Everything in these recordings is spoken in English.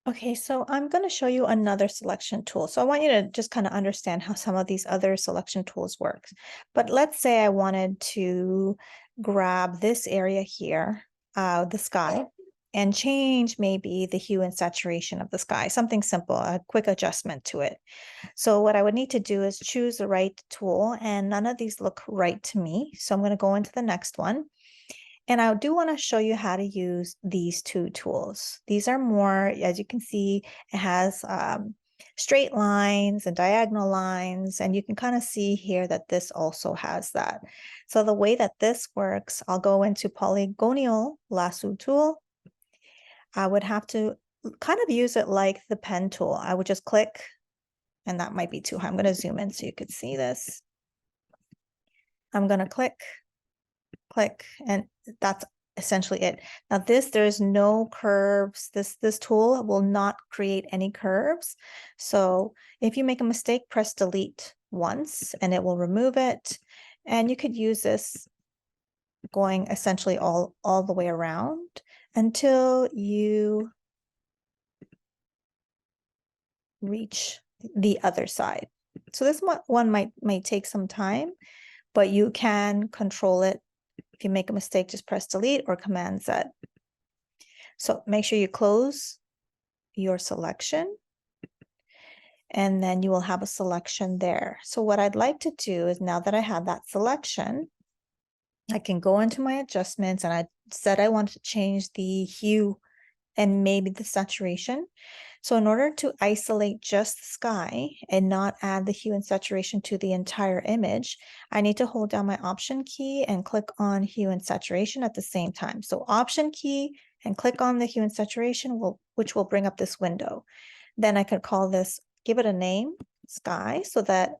Okay, so I'm going to show you another selection tool. So I want you to just kind of understand how some of these other selection tools work. But let's say I wanted to grab this area here, the sky, and change maybe the hue and saturation of the sky, something simple, a quick adjustment to it. So what I would need to do is choose the right tool, and none of these look right to me. So I'm going to go into the next one. And I do want to show you how to use these two tools. These are more, as you can see, it has straight lines and diagonal lines, and you can kind of see here that this also has that. So the way that this works, I'll go into Polygonal Lasso tool. I would have to kind of use it like the pen tool. I would just click, and that might be too high. I'm going to zoom in so you could see this. I'm going to click, and that's essentially it. Now there's no curves. This tool will not create any curves. So if you make a mistake, press delete once and it will remove it. And you could use this going essentially all the way around until you reach the other side. So this one might take some time, but you can control it. If you make a mistake, just press delete or Command Z. So make sure you close your selection, and then you will have a selection there. So what I'd like to do is, now that I have that selection, I can go into my adjustments, and I said I wanted to change the hue and maybe the saturation. So in order to isolate just the sky and not add the hue and saturation to the entire image, I need to hold down my Option key and click on hue and saturation at the same time. So Option key and click on the hue and saturation, which will bring up this window. Then I could call this, give it a name, sky, so that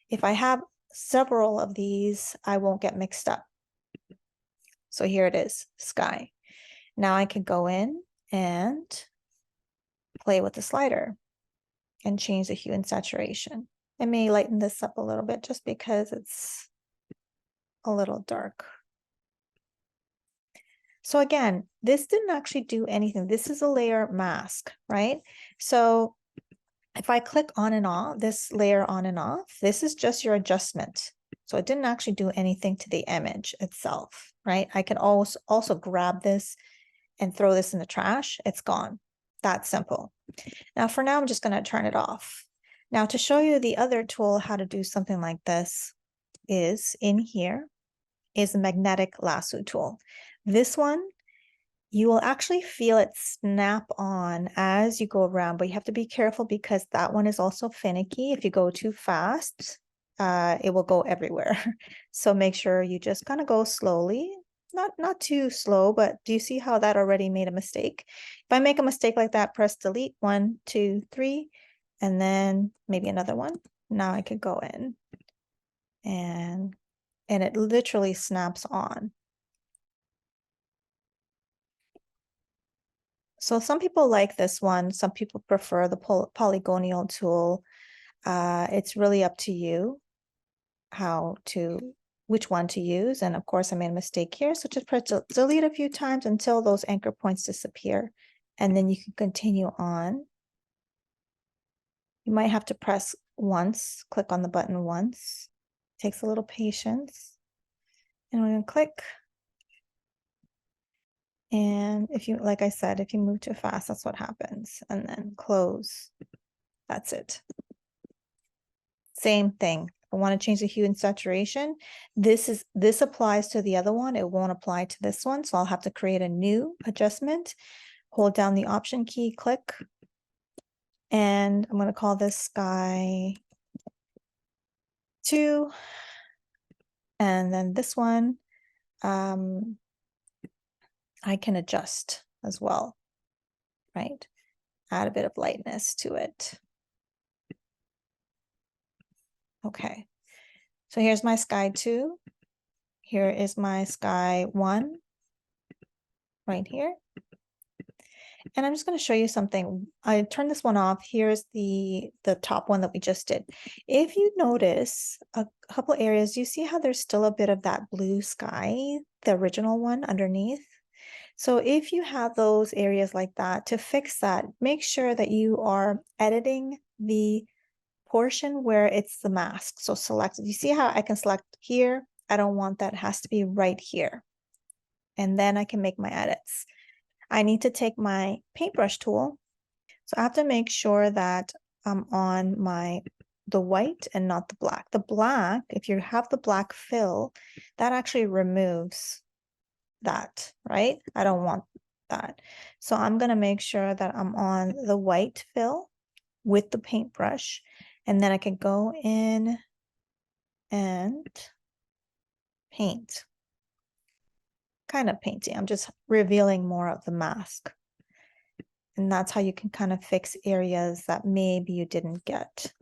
if I have several of these, I won't get mixed up. So here it is, sky. Now I can go in and play with the slider and change the hue and saturation. I may lighten this up a little bit just because it's a little dark. So again, this didn't actually do anything. This is a layer mask, right? So if I click on and off, this layer on and off, this is just your adjustment. So it didn't actually do anything to the image itself, right? I can also grab this and throw this in the trash. It's gone. That simple. Now for now, I'm just going to turn it off. Now to show you the other tool, how to do something like this, is in here is the magnetic lasso tool. This one, you will actually feel it snap on as you go around, but you have to be careful because that one is also finicky. If you go too fast, it will go everywhere. So make sure you just kind of go slowly, not too slow, but do you see how that already made a mistake? If I make a mistake like that, press delete, 1, 2, 3, and then maybe another one. Now I could go in and it literally snaps on. So some people like this one. Some people prefer the polygonal tool. It's really up to you which one to use. And of course, I made a mistake here. So just press delete a few times until those anchor points disappear. And then you can continue on. You might have to press once, click on the button once. It takes a little patience. And we're going to click. And if you, like I said, if you move too fast, that's what happens. And then close. That's it. Same thing. I want to change the hue and saturation. This applies to the other one. It won't apply to this one. So I'll have to create a new adjustment. Hold down the Option key, click. And I'm going to call this sky 2. And then this one, I can adjust as well, right? Add a bit of lightness to it. Okay, so here's my sky 2. Here is my sky 1 right here. And I'm just going to show you something. I turned this one off. Here's the top one that we just did. If you notice a couple areas, you see how there's still a bit of that blue sky, the original one underneath. So if you have those areas like that, to fix that, make sure that you are editing the portion where it's the mask. So select, you see how I can select here? I don't want that, it has to be right here. And then I can make my edits. I need to take my paintbrush tool. So I have to make sure that I'm on the white and not the black. The black, if you have the black fill, that actually removes that, right? I don't want that. So I'm gonna make sure that I'm on the white fill with the paintbrush, and then I can go in and paint. Kind of painting, I'm just revealing more of the mask. And that's how you can kind of fix areas that maybe you didn't get.